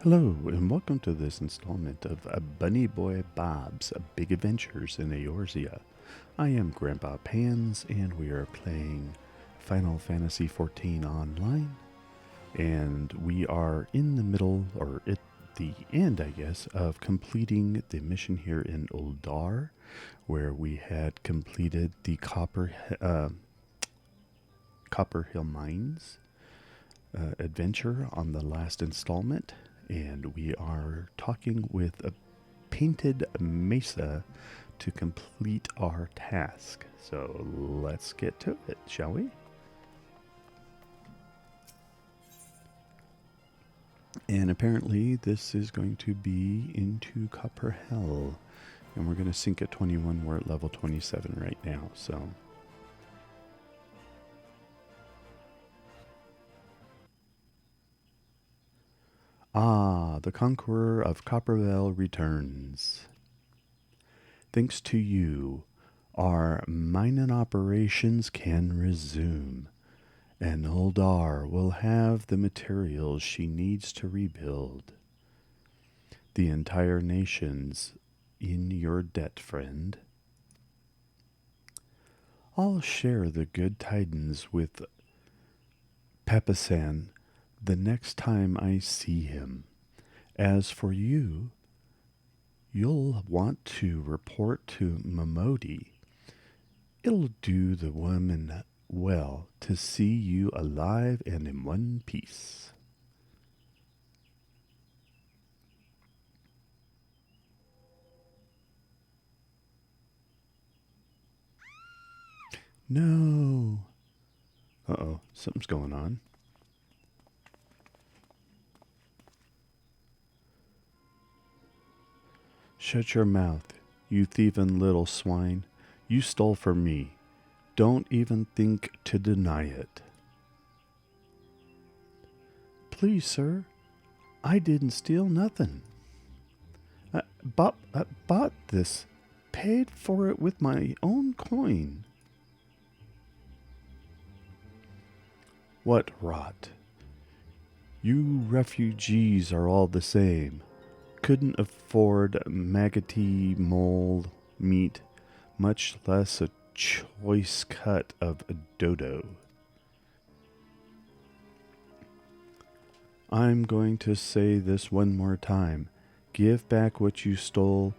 Hello, and welcome to this installment of Bunny Boy Bob's Big Adventures in Eorzea. I am Grandpa Pans, and we are playing Final Fantasy XIV Online. And we are in the middle, or at the end, I guess, of completing the mission here in Uldar, where we had completed the Copper Hill Mines adventure on the last installment. And we are talking with a painted mesa to complete our task. So let's get to it, shall we? And apparently this is going to be into Copper Hell. And we're going to sync at 21. We're at level 27 right now, so... Ah, the Conqueror of Coppervale returns. Thanks to you, our mining operations can resume, and Uldar will have the materials she needs to rebuild. The entire nation's in your debt, friend. I'll share the good tidings with Papasan the next time I see him. As for you, you'll want to report to Momodi. It'll do the woman well to see you alive and in one piece. No. Uh-oh, something's going on. Shut your mouth, you thieving little swine. You stole from me. Don't even think to deny it. Please, sir, I didn't steal nothing. I bought this, paid for it with my own coin. What rot. You refugees are all the same. Couldn't afford maggoty mole meat, much less a choice cut of a dodo. I'm going to say this one more time. Give back what you stole,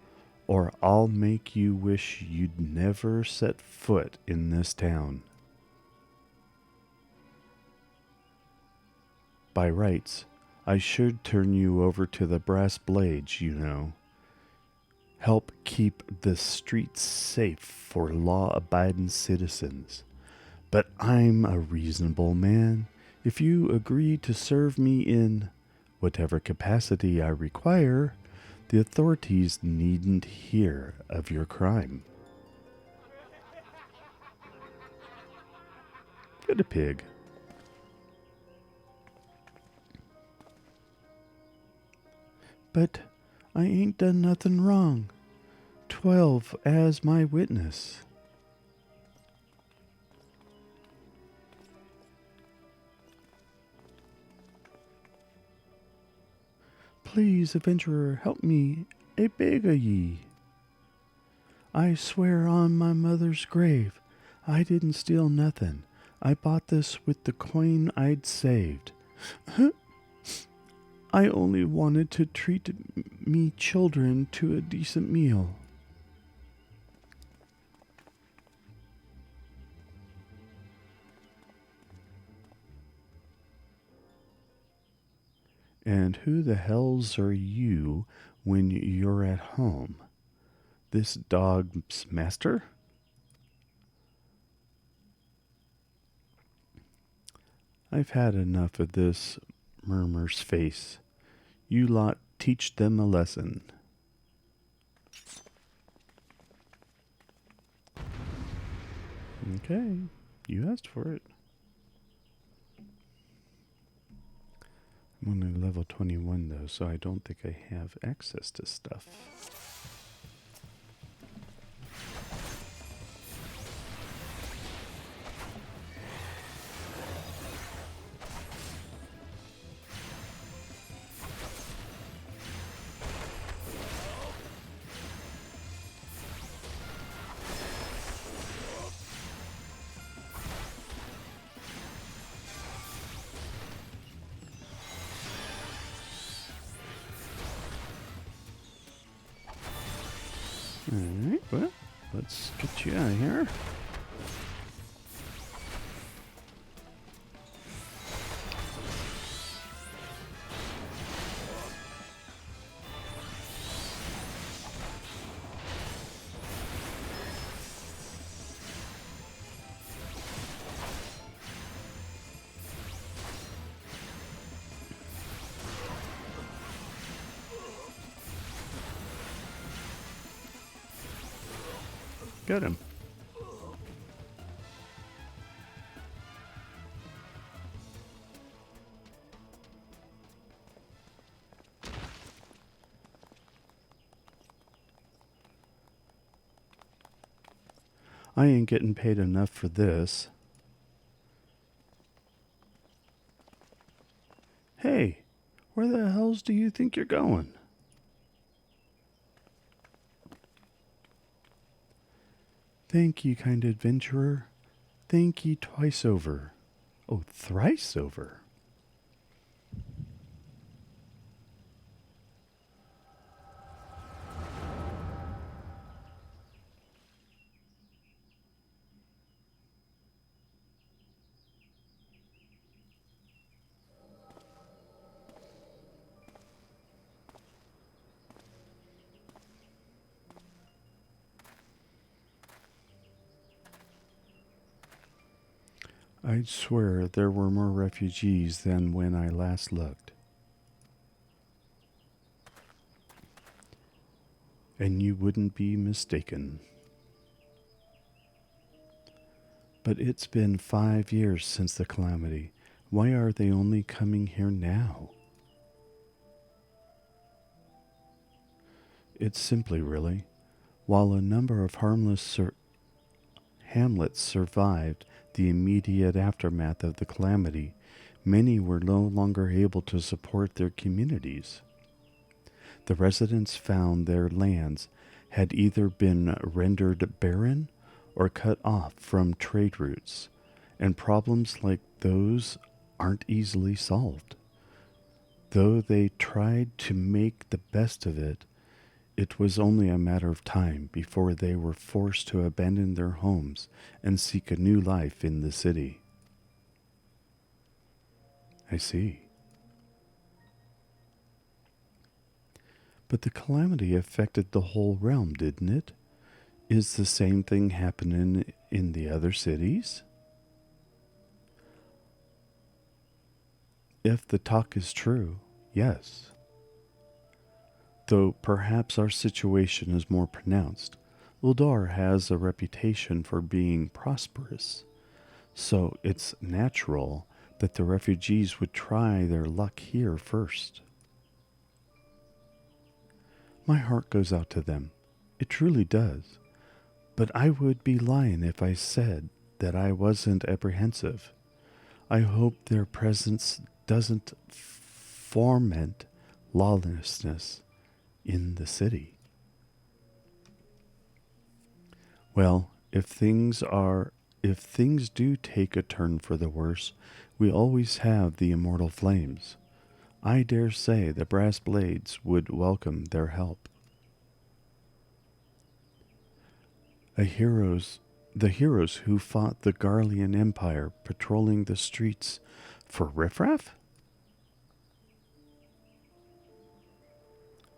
or I'll make you wish you'd never set foot in this town. By rights, I should turn you over to the brass blades, you know. Help keep the streets safe for law-abiding citizens. But I'm a reasonable man. If you agree to serve me in whatever capacity I require, the authorities needn't hear of your crime. Get a pig. But I ain't done nothing wrong. 12 as my witness. Please, adventurer, help me, I beg o' ye. I swear on my mother's grave, I didn't steal nothing. I bought this with the coin I'd saved. I only wanted to treat me children to a decent meal. And who the hells are you when you're at home? This dog's master? I've had enough of this, murmurs face. You lot teach them a lesson. Okay, you asked for it. I'm only level 21 though, so I don't think I have access to stuff. Alright, well, let's get you out of here. Got him. I ain't getting paid enough for this. Hey, where the hells do you think you're going? Thank ye, kind adventurer. Thank ye twice over. Oh, thrice over. I'd swear there were more refugees than when I last looked. And you wouldn't be mistaken. But it's been 5 years since the calamity. Why are they only coming here now? It's simply, really, while a number of harmless hamlets survived the immediate aftermath of the calamity, many were no longer able to support their communities. The residents found their lands had either been rendered barren or cut off from trade routes, and problems like those aren't easily solved. Though they tried to make the best of it, it was only a matter of time before they were forced to abandon their homes and seek a new life in the city. I see. But the calamity affected the whole realm, didn't it? Is the same thing happening in the other cities? If the talk is true, yes. Though perhaps our situation is more pronounced. Uldar has a reputation for being prosperous, so it's natural that the refugees would try their luck here first. My heart goes out to them. It truly does. But I would be lying if I said that I wasn't apprehensive. I hope their presence doesn't foment lawlessness in the city. Well, if things do take a turn for the worse, we always have the immortal flames. I dare say the brass blades would welcome their help. The heroes who fought the Garlean Empire patrolling the streets for riffraff?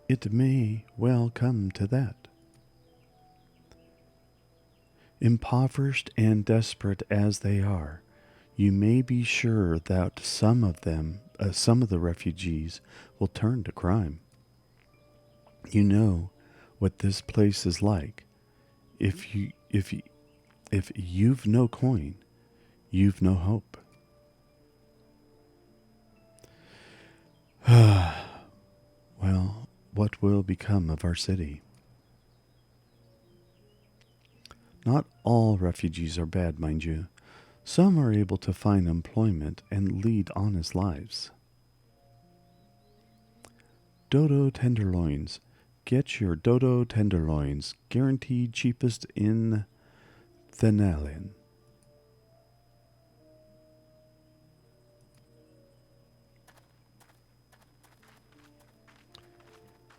It may well come to that. Impoverished and desperate as they are, you may be sure that some of the refugees will turn to crime. You know what this place is like. If you've no coin, you've no hope. Well, what will become of our city? Not all refugees are bad, mind you. Some are able to find employment and lead honest lives. Dodo tenderloins. Get your Dodo tenderloins, guaranteed cheapest in Thenalian.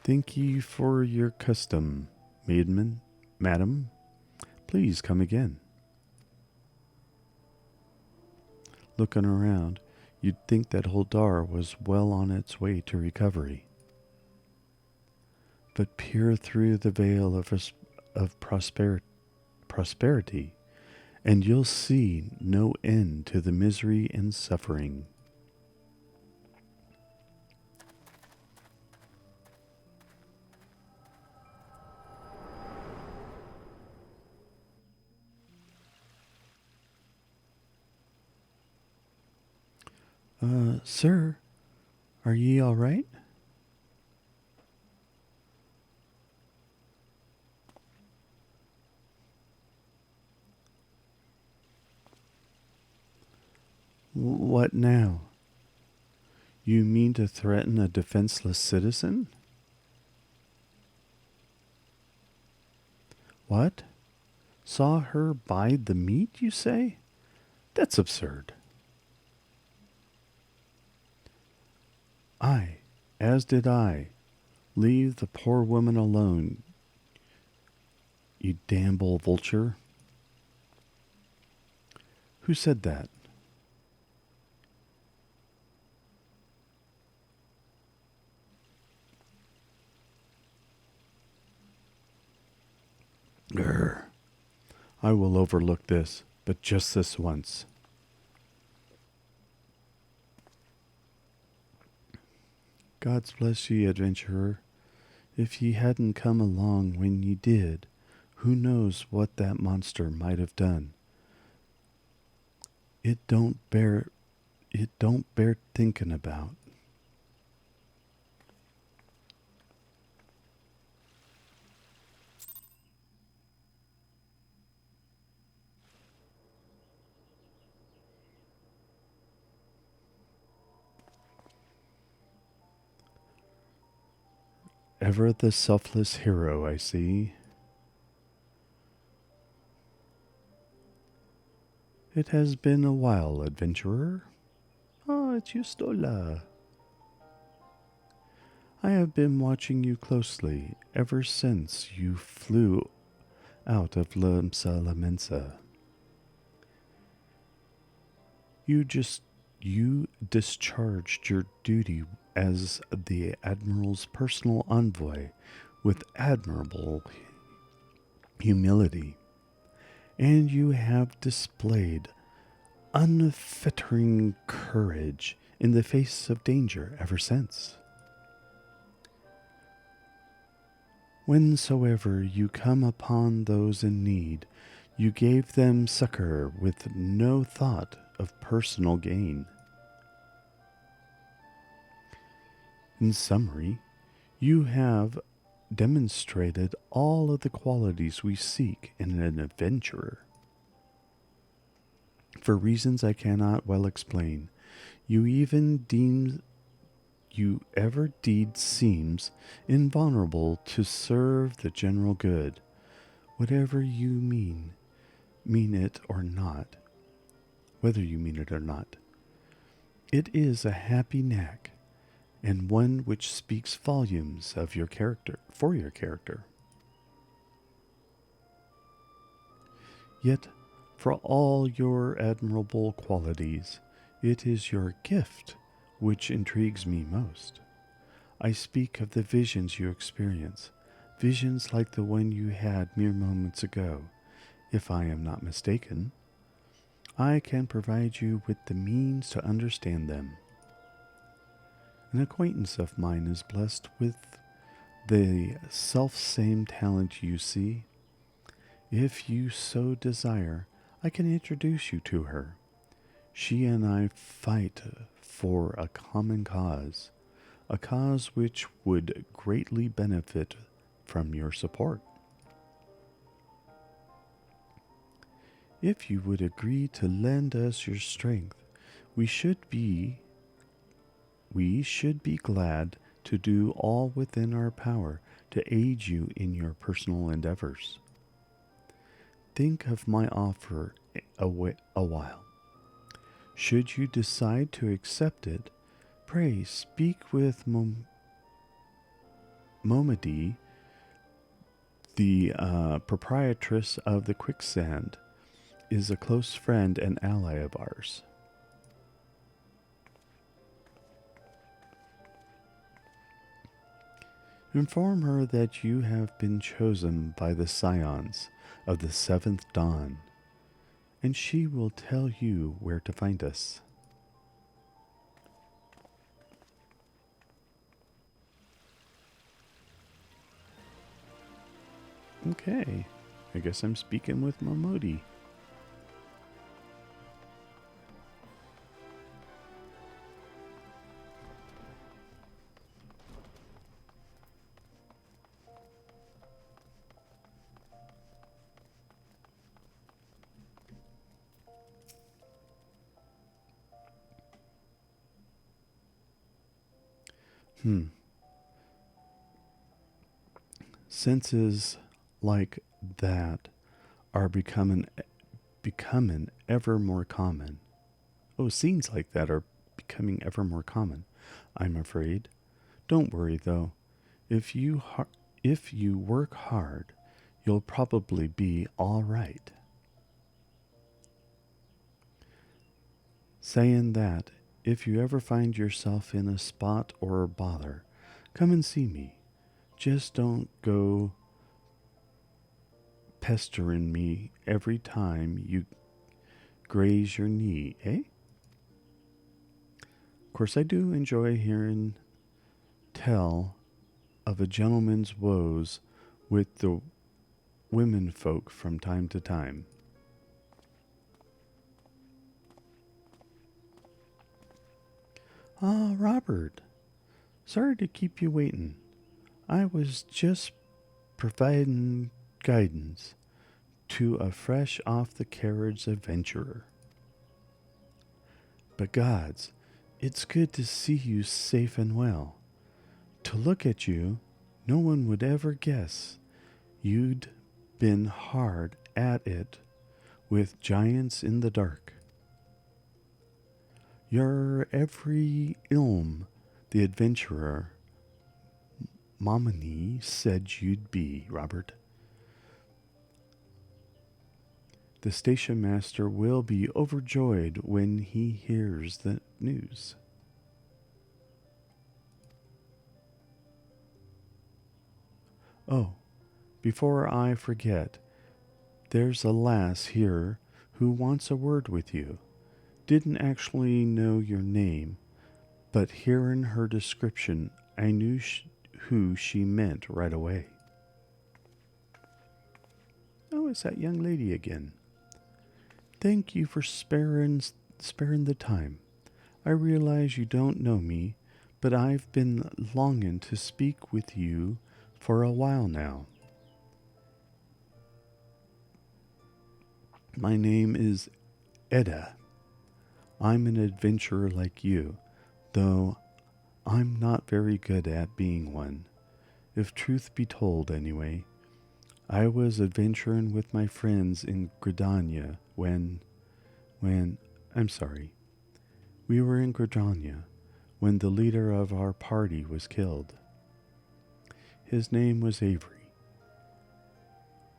Thank ye for your custom. Maidman, madam, please come again. Looking around, you'd think that Holdar was well on its way to recovery. But peer through the veil of prosperity, and you'll see no end to the misery and suffering. Sir, are ye all right? What now? You mean to threaten a defenseless citizen? What? Saw her bide the meat, you say? That's absurd. Aye, as did I. Leave the poor woman alone, you damnable vulture. Who said that? Grr. I will overlook this, but just this once. God's bless ye, adventurer. If ye hadn't come along when ye did, who knows what that monster might have done. It don't bear thinking about. Ever the selfless hero, I see. It has been a while, adventurer. Ah, it's you, Stola. I have been watching you closely ever since you flew out of Lamsa Lamensa. You discharged your duty as the Admiral's personal envoy with admirable humility, and you have displayed unfettering courage in the face of danger ever since. Whensoever you come upon those in need, you gave them succor with no thought of personal gain. In summary, you have demonstrated all of the qualities we seek in an adventurer. For reasons I cannot well explain, you ever deed seems invulnerable to serve the general good. Whatever you mean it or not, whether you mean it or not. It is a happy knack, and one which speaks volumes of your character, for your character. Yet, for all your admirable qualities, it is your gift which intrigues me most. I speak of the visions you experience, visions like the one you had mere moments ago. If I am not mistaken, I can provide you with the means to understand them. An acquaintance of mine is blessed with the self-same talent you see. If you so desire, I can introduce you to her. She and I fight for a common cause, a cause which would greatly benefit from your support. If you would agree to lend us your strength, we should be glad to do all within our power to aid you in your personal endeavors. Think of my offer a while. Should you decide to accept it, pray speak with Momedy The proprietress of the quicksand is a close friend and ally of ours. Inform her that you have been chosen by the Scions of the seventh dawn, and she will tell you where to find us. Okay, I guess I'm speaking with Momodi. Senses like that are becoming ever more common. Oh, scenes like that are becoming ever more common, I'm afraid. Don't worry though. If you if you work hard, you'll probably be all right. Saying that, if you ever find yourself in a spot or bother, come and see me. Just don't go pestering me every time you graze your knee, eh? Of course, I do enjoy hearing tell of a gentleman's woes with the women folk from time to time. Ah, Robert, sorry to keep you waiting. I was just providing guidance to a fresh off the carriage adventurer. But gods, it's good to see you safe and well. To look at you, no one would ever guess you'd been hard at it with giants in the dark. You're every ilm the adventurer Momini said you'd be, Robert. The station master will be overjoyed when he hears the news. Oh, before I forget, there's a lass here who wants a word with you. Didn't actually know your name, but hearing her description, I knew who she meant right away. Oh, it's that young lady again. Thank you for sparing the time. I realize you don't know me, but I've been longing to speak with you for a while now. My name is Edda. I'm an adventurer like you, though I'm not very good at being one. If truth be told, anyway. I was adventuring with my friends in Gridania I'm sorry. We were in Gridania when the leader of our party was killed. His name was Avery,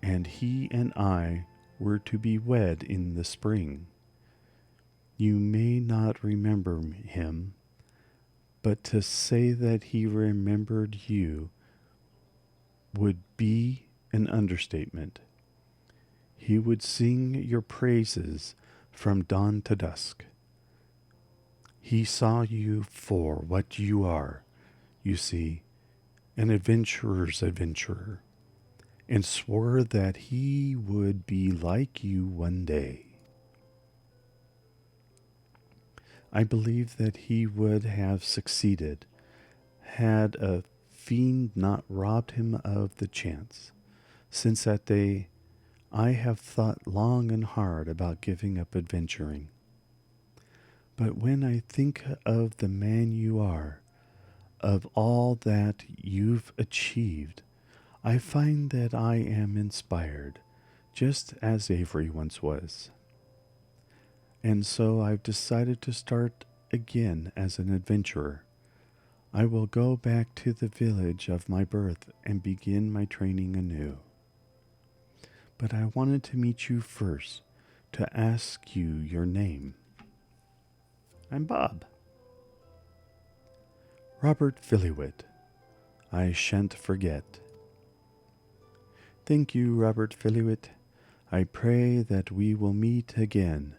and he and I were to be wed in the spring. You may not remember him, but to say that he remembered you would be an understatement. He would sing your praises from dawn to dusk. He saw you for what you are, you see, an adventurer's adventurer, and swore that he would be like you one day. I believe that he would have succeeded had a fiend not robbed him of the chance. Since that day, I have thought long and hard about giving up adventuring. But when I think of the man you are, of all that you've achieved, I find that I am inspired, just as Avery once was. And so I've decided to start again as an adventurer. I will go back to the village of my birth and begin my training anew. but I wanted to meet you first to ask you your name. I'm Bob. Robert Filliwit. I shan't forget. Thank you, Robert Filliwit. I pray that we will meet again.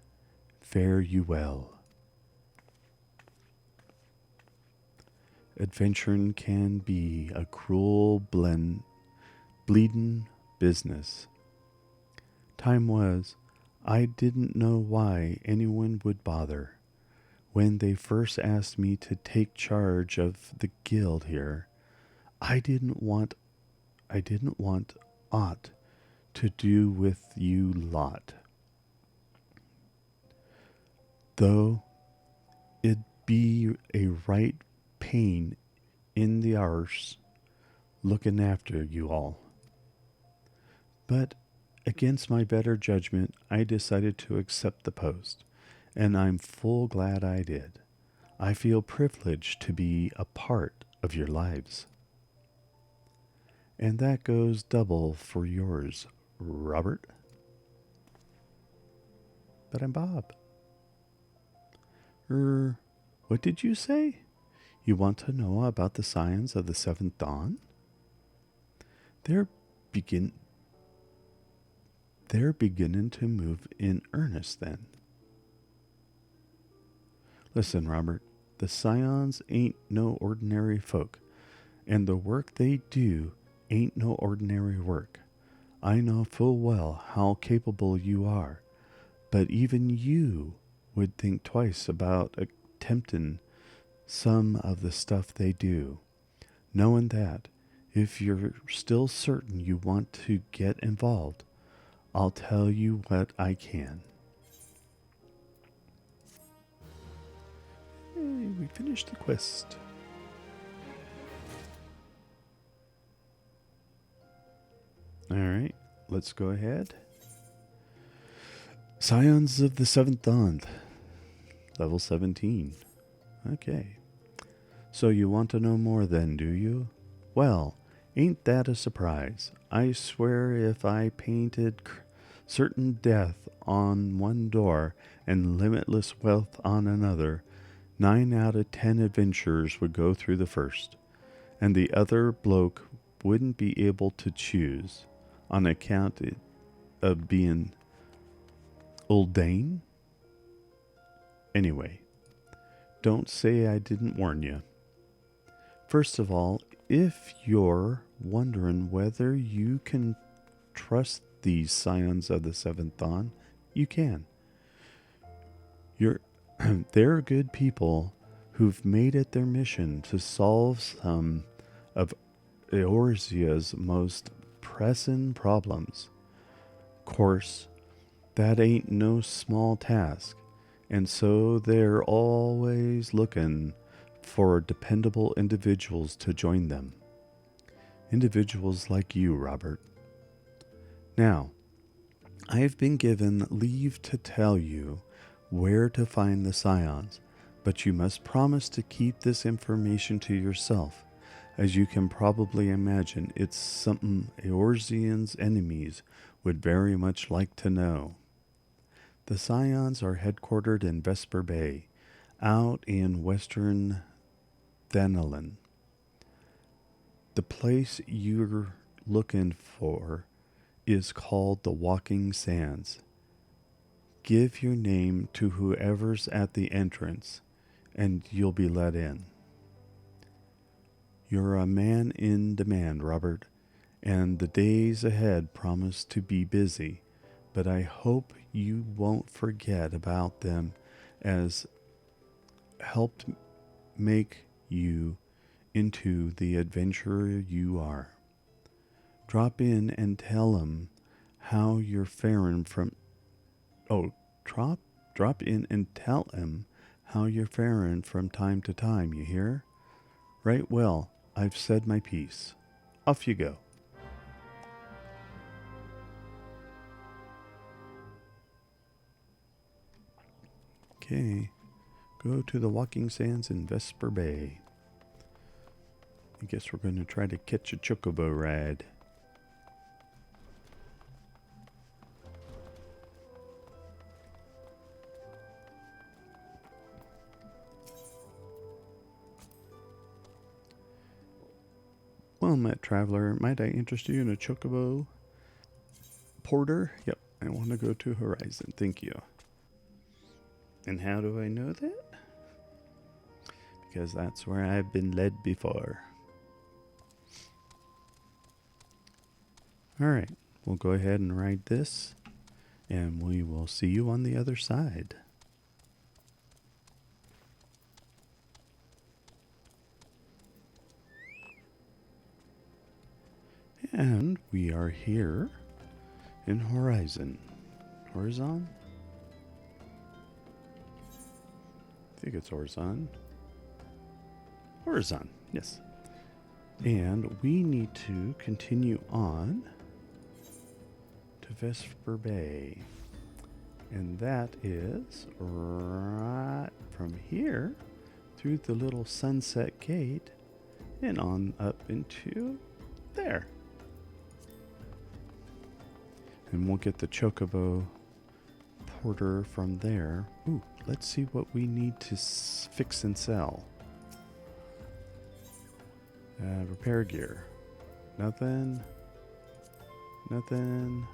Fare you well. Adventuring can be a cruel bleedin' business. Time was, I didn't know why anyone would bother. When they first asked me to take charge of the guild here, I didn't want aught to do with you lot. Though it'd be a right pain in the arse looking after you all. But against my better judgment, I decided to accept the post, and I'm full glad I did. I feel privileged to be a part of your lives. And that goes double for yours, Robert. But I'm Bob. What did you say? You want to know about the Scions of the Seventh Dawn? They're beginning to move in earnest then. Listen, Robert, the Scions ain't no ordinary folk, and the work they do ain't no ordinary work. I know full well how capable you are, but even you would think twice about attempting some of the stuff they do, knowing that if you're still certain you want to get involved, I'll tell you what I can. Hey, we finished the quest. Alright, let's go ahead. Scions of the Seventh Dawn, level 17. Okay. So you want to know more then, do you? Well, ain't that a surprise? I swear if I painted certain death on one door and limitless wealth on another, 9 out of 10 adventurers would go through the first, and the other bloke wouldn't be able to choose on account of being Uldane? Anyway, don't say I didn't warn you. First of all, if you're wondering whether you can trust these Scions of the Seventh Dawn, you can. They're good people who've made it their mission to solve some of Eorzea's most pressing problems. Course, that ain't no small task, and so they're always looking for dependable individuals to join them. Individuals like you, Robert. Now, I've been given leave to tell you where to find the Scions, but you must promise to keep this information to yourself. As you can probably imagine, it's something Eorzean's enemies would very much like to know. The Scions are headquartered in Vesper Bay, out in western Thanalin. The place you're looking for is called the Walking Sands. Give your name to whoever's at the entrance, and you'll be let in. You're a man in demand, Robert, and the days ahead promise to be busy, but I hope you won't forget about them as helped make you into the adventurer you are. Drop in and tell 'em how you're faring from... drop in and tell 'em how you're faring from time to time, you hear? Right well, I've said my piece. Off you go. Okay, go to the Walking Sands in Vesper Bay. I guess we're going to try to catch a chocobo ride. Helmet traveler, might I interest you in a chocobo? Porter? Yep, I want to go to Horizon. Thank you. And how do I know that? Because that's where I've been led before. Alright, we'll go ahead and ride this, and we will see you on the other side. And we are here in Horizon. Horizon? I think it's Horizon. Horizon, yes. And we need to continue on to Vesper Bay. And that is right from here through the little sunset gate and on up into there. And we'll get the Chocobo Porter from there. Ooh, let's see what we need to fix and sell. Repair gear. Nothing. Nothing.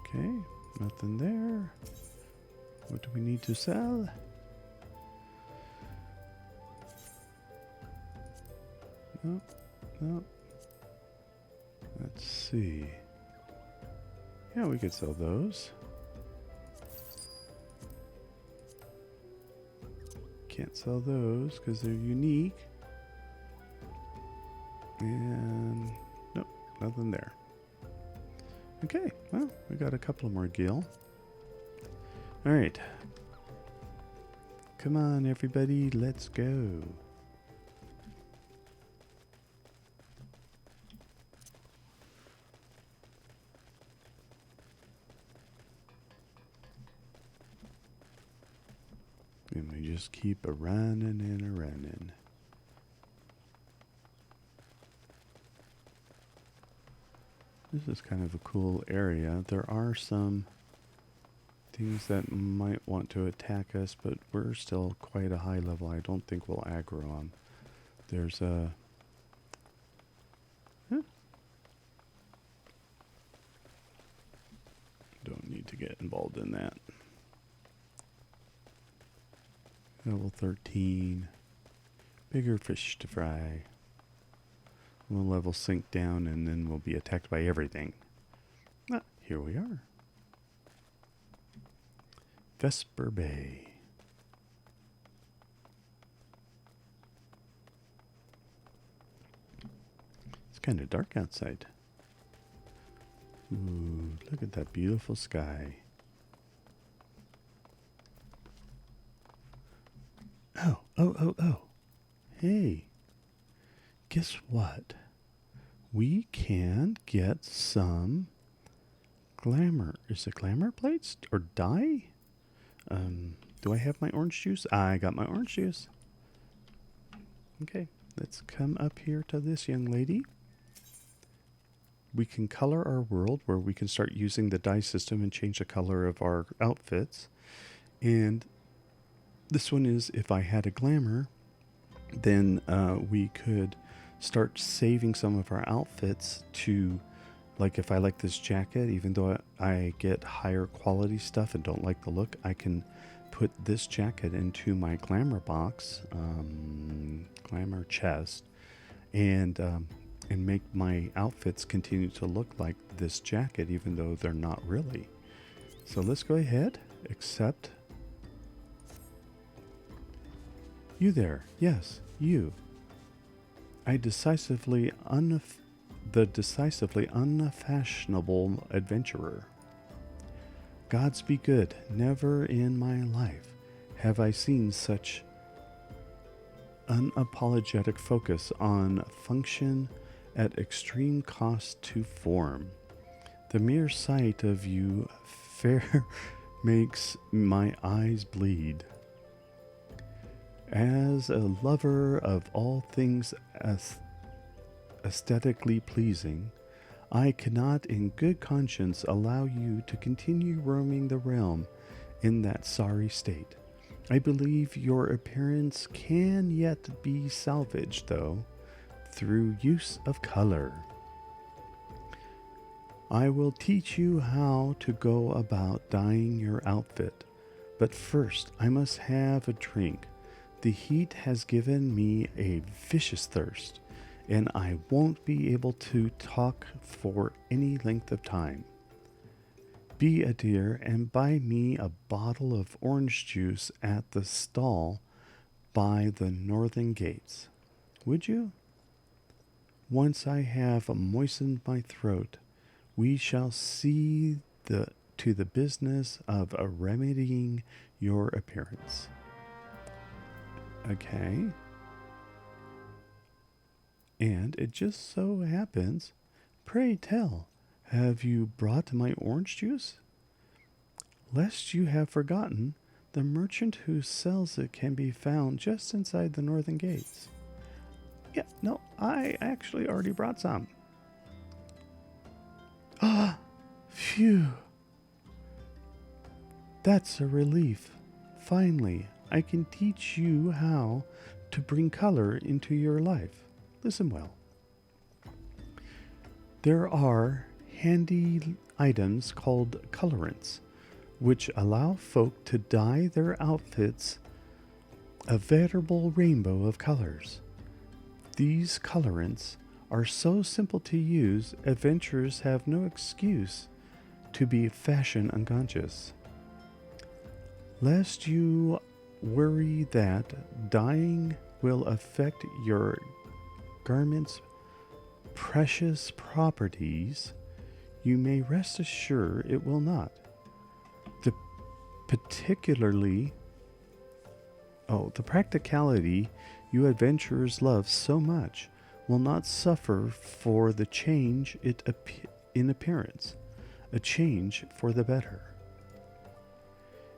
Okay, nothing there. What do we need to sell? No, no. Let's see. Yeah, we could sell those. Can't sell those because they're unique. And nope, nothing there. Okay, well, we got a couple more gil. Alright. Come on, everybody, let's go. And we just keep a-running and a-running. This is kind of a cool area. There are some things that might want to attack us, but we're still quite a high level. I don't think we'll aggro them. There's a... Don't need to get involved in that. Level 13. Bigger fish to fry. We'll level sink down and then we'll be attacked by everything. Ah, here we are. Vesper Bay. It's kind of dark outside. Ooh, look at that beautiful sky. Oh. Hey, guess what? We can get some glamour. Is it glamour plates or dye? Do I have my orange juice? I got my orange juice. Okay, let's come up here to this young lady. We can color our world where we can start using the dye system and change the color of our outfits. And this one is if I had a glamour, then we could start saving some of our outfits to, like if I like this jacket, even though I get higher quality stuff and don't like the look, I can put this jacket into my glamour box, glamour chest, and make my outfits continue to look like this jacket, even though they're not really. So let's go ahead, accept. You there, yes, you. The decisively unfashionable adventurer. Gods be good, never in my life have I seen such unapologetic focus on function at extreme cost to form. The mere sight of you fair makes my eyes bleed. As a lover of all things aesthetically pleasing, I cannot in good conscience allow you to continue roaming the realm in that sorry state. I believe your appearance can yet be salvaged, though, through use of color. I will teach you how to go about dyeing your outfit, but first I must have a drink. The heat has given me a vicious thirst, and I won't be able to talk for any length of time. Be a dear and buy me a bottle of orange juice at the stall by the northern gates. Would you? Once I have moistened my throat, we shall see to the business of remedying your appearance. Okay. And it just so happens, pray tell, have you brought my orange juice? Lest you have forgotten, the merchant who sells it can be found just inside the northern gates. Yeah, no, I actually already brought some. Ah, phew. That's a relief. Finally, I can teach you how to bring color into your life. Listen well. There are handy items called colorants, which allow folk to dye their outfits a veritable rainbow of colors. These colorants are so simple to use, adventurers have no excuse to be fashion unconscious. Lest you worry that dyeing will affect your garment's precious properties, you may rest assured it will not. The practicality you adventurers love so much will not suffer for the change in appearance, a change for the better.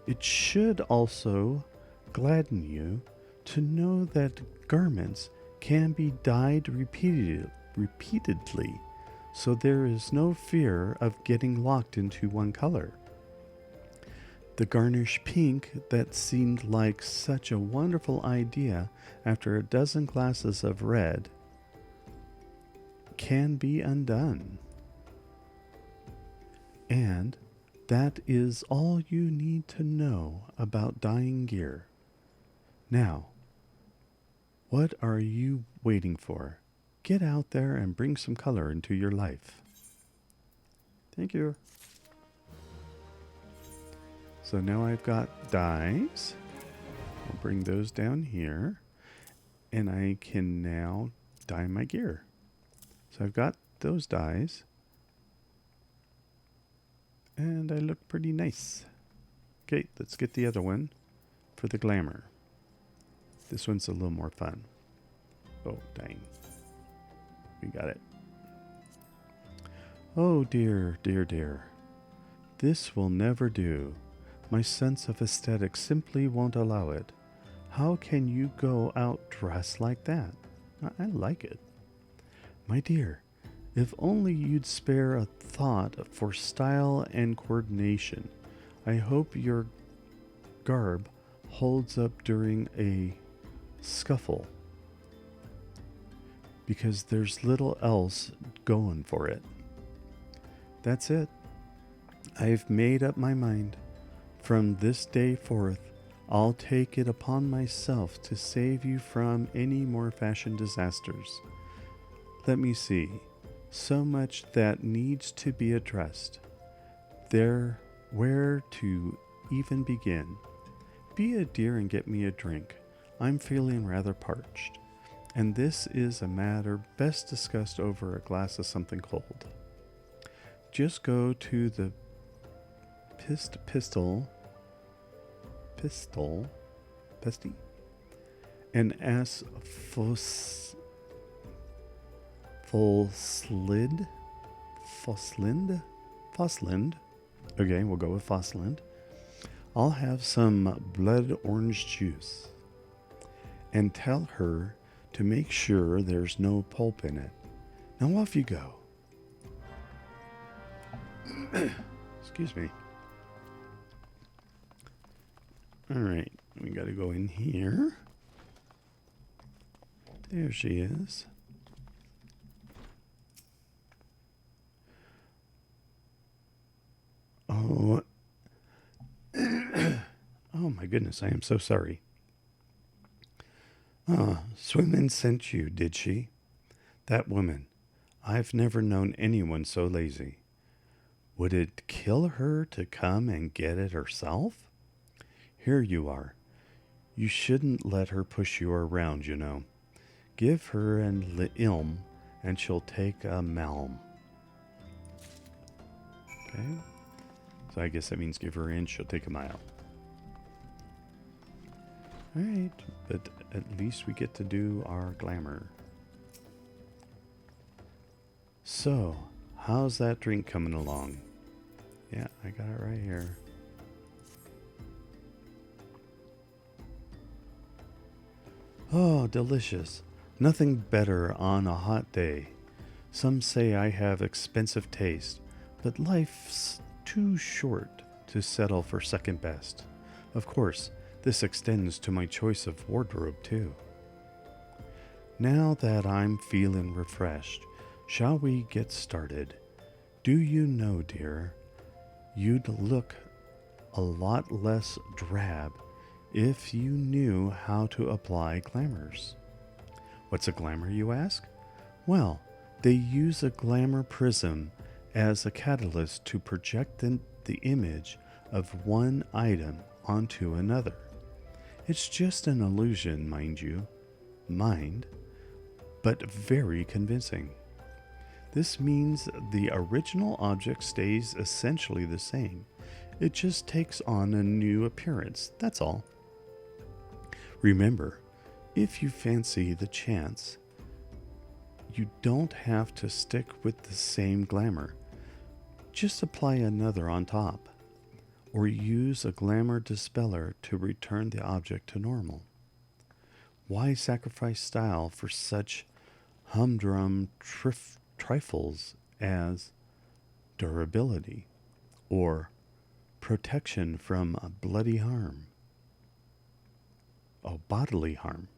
It should also gladden you to know that garments can be dyed repeatedly, so there is no fear of getting locked into one color. The garnish pink that seemed like such a wonderful idea after a dozen glasses of red can be undone. And that is all you need to know about dyeing gear. Now, what are you waiting for? Get out there and bring some color into your life. Thank you. So now I've got dyes. I'll bring those down here. And I can now dye my gear. So I've got those dyes. And I look pretty nice. Okay, let's get the other one for the glamour. This one's a little more fun. Oh, dang. We got it. Oh, dear, dear, dear. This will never do. My sense of aesthetics simply won't allow it. How can you go out dressed like that? I like it. My dear, if only you'd spare a thought for style and coordination. I hope your garb holds up during a scuffle, because there's little else going for it. That's it. I've made up my mind. From this day forth, I'll take it upon myself to save you from any more fashion disasters. Let me see. So much that needs to be addressed. Where to even begin? Be a dear and get me a drink. I'm feeling rather parched, and this is a matter best discussed over a glass of something cold. Just go to the pistol, and ask Foslind. Okay, we'll go with Foslind. I'll have some blood orange juice. And tell her to make sure there's no pulp in it. Now off you go. Excuse me. All right, we got to go in here. There she is. Oh, oh my goodness, I am so sorry. Swimmin sent you, did she? That woman. I've never known anyone so lazy. Would it kill her to come and get it herself? Here you are. You shouldn't let her push you around, you know. Give her an ilm, and she'll take a malm. Okay. So I guess that means give her an inch, she'll take a mile. Alright, but at least we get to do our glamour. So, how's that drink coming along? Yeah, I got it right here. Oh, delicious. Nothing better on a hot day. Some say I have expensive taste, but life's too short to settle for second best. Of course, this extends to my choice of wardrobe too. Now that I'm feeling refreshed, shall we get started? Do you know, dear, you'd look a lot less drab if you knew how to apply glamours. What's a glamour, you ask? Well, they use a glamour prism as a catalyst to project the image of one item onto another. It's just an illusion, but very convincing. This means the original object stays essentially the same. It just takes on a new appearance, that's all. Remember, if you fancy the chance, you don't have to stick with the same glamour. Just apply another on top, or use a glamour dispeller to return the object to normal. Why sacrifice style for such humdrum trifles as durability or protection from bloody harm? Oh, bodily harm.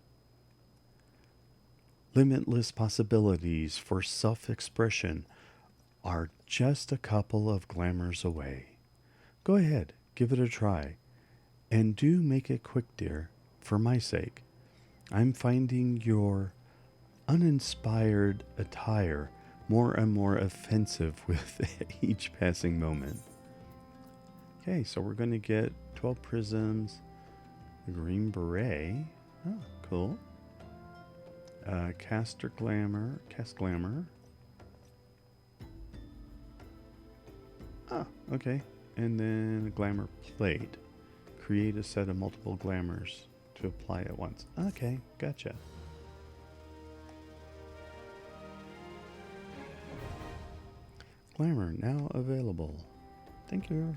Limitless possibilities for self-expression are just a couple of glamours away. Go ahead, give it a try. And do make it quick, dear, for my sake. I'm finding your uninspired attire more and more offensive with each passing moment. Okay, so we're going to get 12 prisms, a green beret. Oh, cool. Cast glamour. Ah, okay. And then a glamour plate. Create a set of multiple glamours to apply at once. Okay, gotcha. Glamour now available. Thank you.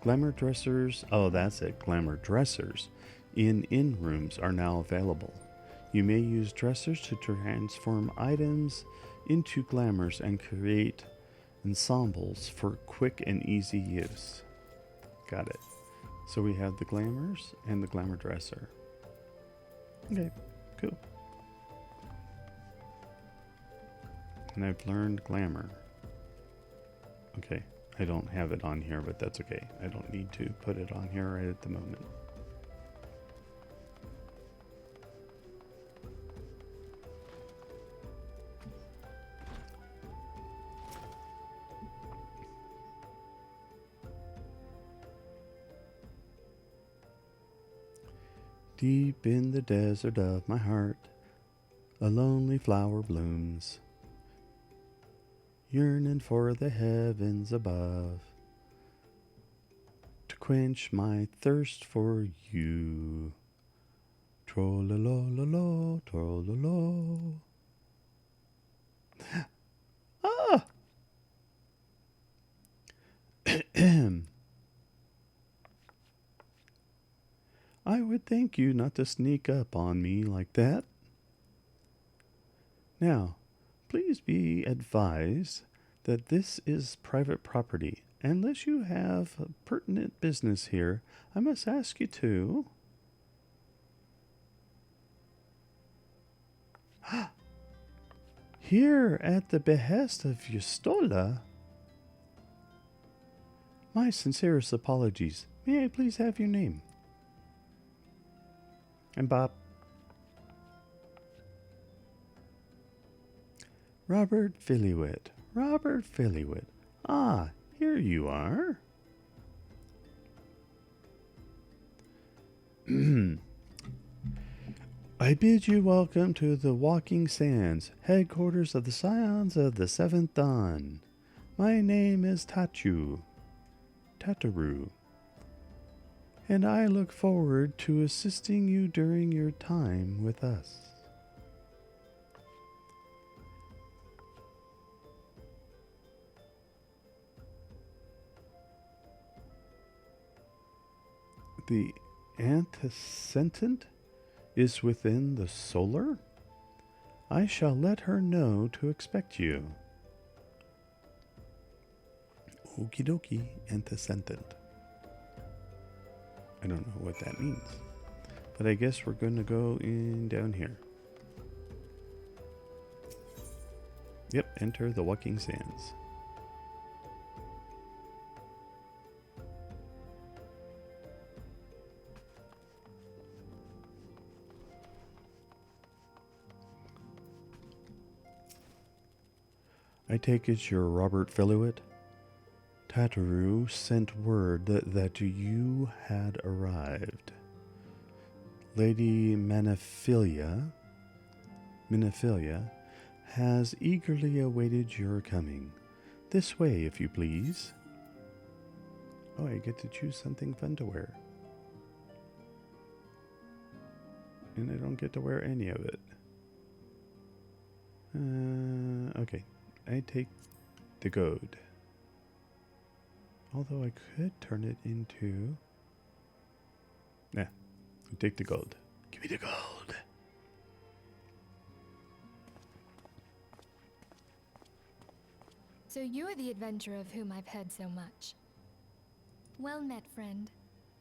Glamour dressers. Oh, that's it. Glamour dressers in rooms are now available. You may use dressers to transform items into glamours and create ensembles for quick and easy use. Got it. So we have the glamours and the glamour dresser. Okay, cool. And I've learned glamour. Okay, I don't have it on here, but that's okay. I don't need to put it on here right at the moment. Deep in the desert of my heart, a lonely flower blooms, yearning for the heavens above, to quench my thirst for you. Trollololo, trollolo. Ah! I would thank you not to sneak up on me like that. Now, please be advised that this is private property unless you have pertinent business here, I must ask you to. Here at the behest of Yustola. My sincerest apologies. May I please have your name? I'm Bob. Robert Filliwit. Robert Filliwit. Ah, here you are. I bid you welcome to the Walking Sands, headquarters of the Scions of the Seventh Dawn. My name is Tataru, and I look forward to assisting you during your time with us. The antecedent is within the solar? I shall let her know to expect you. Okie dokie, antecedent. I don't know what that means. But I guess we're going to go in down here. Yep, enter the Walking Sands. I take it you're Robert Filliwit? Tataru sent word that you had arrived. Lady Maniphilia has eagerly awaited your coming. This way, if you please. Oh, I get to choose something fun to wear. And I don't get to wear any of it. Okay. I take the gold. Although I could turn it into... Nah, I take the gold. Give me the gold. So you are the adventurer of whom I've heard so much. Well met, friend.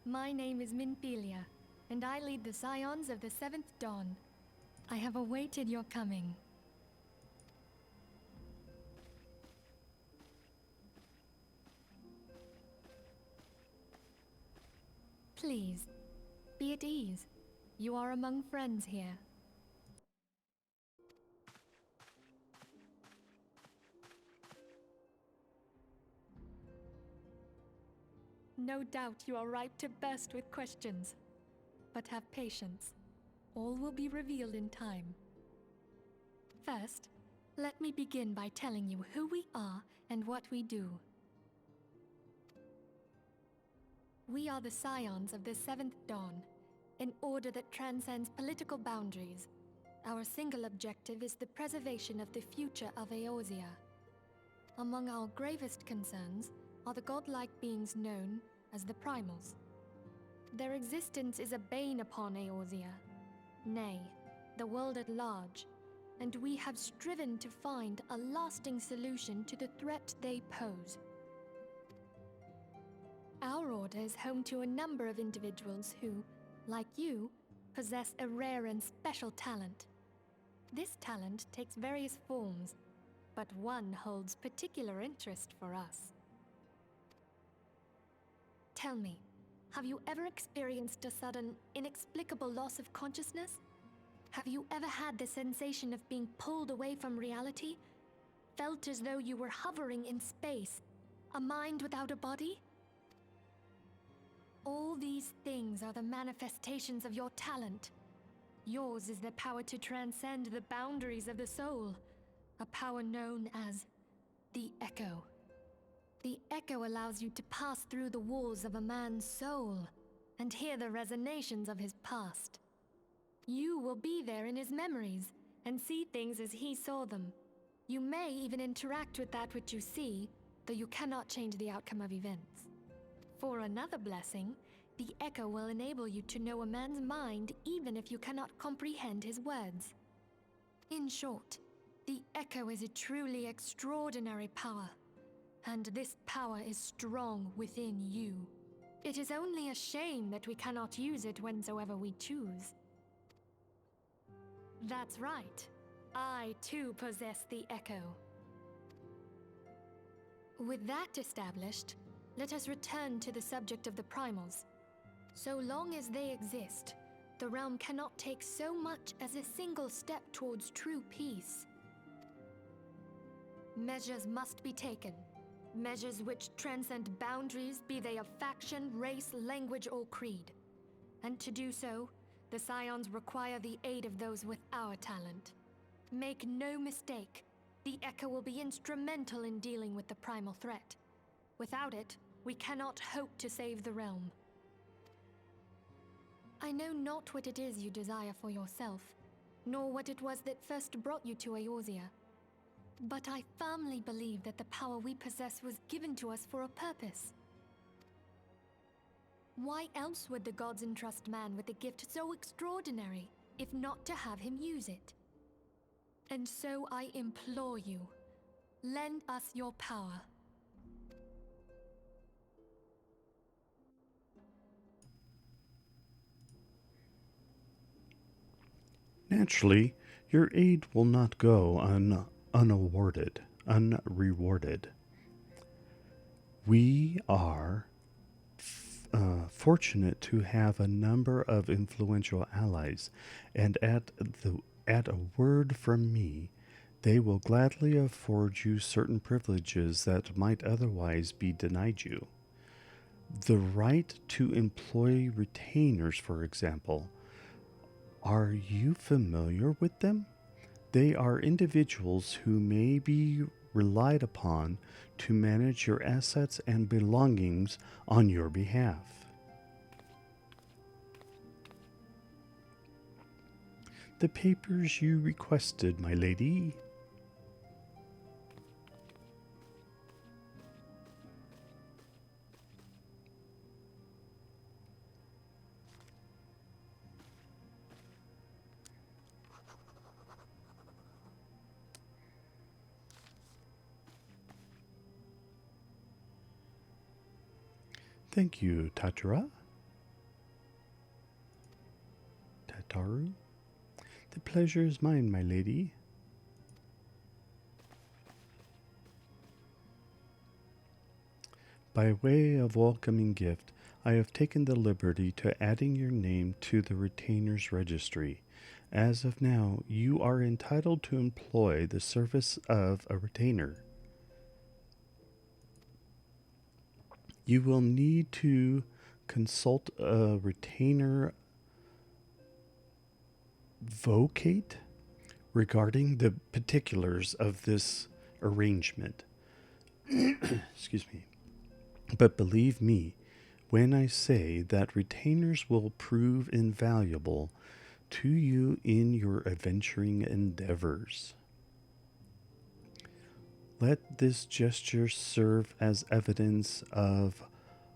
My name is Minfilia, and I lead the Scions of the Seventh Dawn. I have awaited your coming. Please, be at ease. You are among friends here. No doubt you are ripe to burst with questions. But have patience. All will be revealed in time. First, let me begin by telling you who we are and what we do. We are the Scions of the Seventh Dawn, an order that transcends political boundaries. Our single objective is the preservation of the future of Eorzea. Among our gravest concerns are the godlike beings known as the Primals. Their existence is a bane upon Eorzea, nay, the world at large, and we have striven to find a lasting solution to the threat they pose. Our order is home to a number of individuals who, like you, possess a rare and special talent. This talent takes various forms, but one holds particular interest for us. Tell me, have you ever experienced a sudden, inexplicable loss of consciousness? Have you ever had the sensation of being pulled away from reality? Felt as though you were hovering in space, a mind without a body? All these things are the manifestations of your talent. Yours is the power to transcend the boundaries of the soul, a power known as the Echo. The Echo allows you to pass through the walls of a man's soul and hear the resonations of his past. You will be there in his memories and see things as he saw them. You may even interact with that which you see, though you cannot change the outcome of events. For another blessing, the Echo will enable you to know a man's mind even if you cannot comprehend his words. In short, the Echo is a truly extraordinary power. And this power is strong within you. It is only a shame that we cannot use it whensoever we choose. That's right. I too possess the Echo. With that established, let us return to the subject of the Primals. So long as they exist, the realm cannot take so much as a single step towards true peace. Measures must be taken. Measures which transcend boundaries, be they of faction, race, language, or creed. And to do so, the Scions require the aid of those with our talent. Make no mistake, the Echo will be instrumental in dealing with the primal threat. Without it, we cannot hope to save the realm. I know not what it is you desire for yourself, nor what it was that first brought you to Eorzea. But I firmly believe that the power we possess was given to us for a purpose. Why else would the gods entrust man with a gift so extraordinary, if not to have him use it? And so I implore you, lend us your power. Naturally, your aid will not go unrewarded. We are fortunate to have a number of influential allies, and at a word from me, they will gladly afford you certain privileges that might otherwise be denied you. The right to employ retainers, for example. Are you familiar with them? They are individuals who may be relied upon to manage your assets and belongings on your behalf. The papers you requested, my lady. Thank you, Tataru. The pleasure is mine, my lady. By way of welcoming gift, I have taken the liberty to adding your name to the retainer's registry. As of now, you are entitled to employ the service of a retainer. You will need to consult a retainer vocate regarding the particulars of this arrangement. Excuse me. But believe me when I say that retainers will prove invaluable to you in your adventuring endeavors. Let this gesture serve as evidence of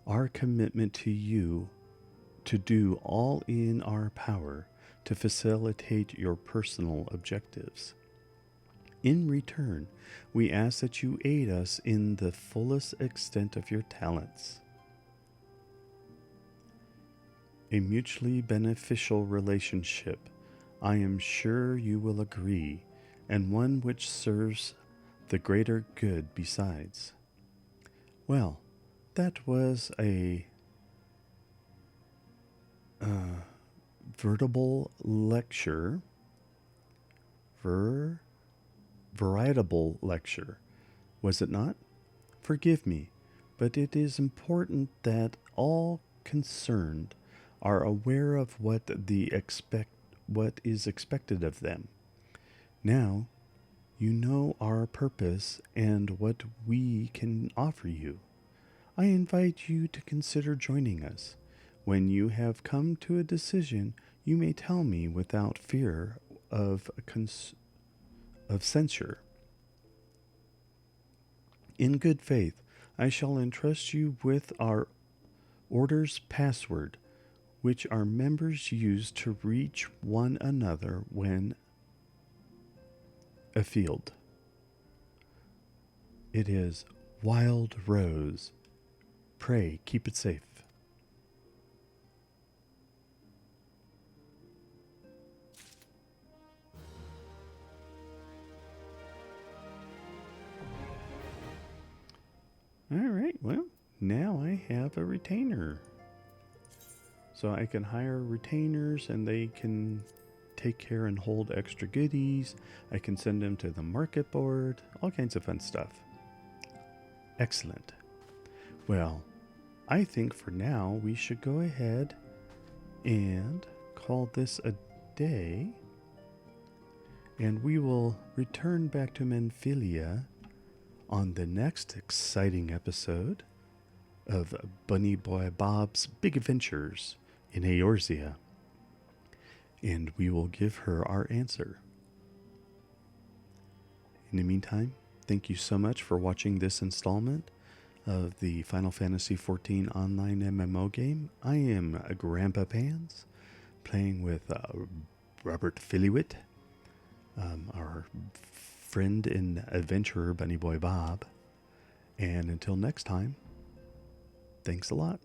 our commitment to you to do all in our power to facilitate your personal objectives. In return, we ask that you aid us in the fullest extent of your talents. A mutually beneficial relationship, I am sure you will agree, and one which serves the greater good besides. Well, that was a veritable lecture, veritable lecture, was it not? Forgive me, but it is important that all concerned are aware of what is expected of them. Now, you know our purpose and what we can offer you. I invite you to consider joining us. When you have come to a decision, you may tell me without fear of censure. In good faith, I shall entrust you with our order's password, which our members use to reach one another when afield. It is Wild Rose. Pray keep it safe. Alright, well, now I have a retainer. So I can hire retainers and they can take care and hold extra goodies. I can send them to the market board, all kinds of fun stuff. Excellent. Well, I think for now we should go ahead and call this a day. And we will return back to Menphilia on the next exciting episode of Bunny Boy Bob's Big Adventures in Eorzea. And we will give her our answer. In the meantime, thank you so much for watching this installment of the Final Fantasy XIV online MMO game. I am Grandpa Pans, playing with Robert Filliwit, our friend and adventurer Bunny Boy Bob. And until next time, thanks a lot.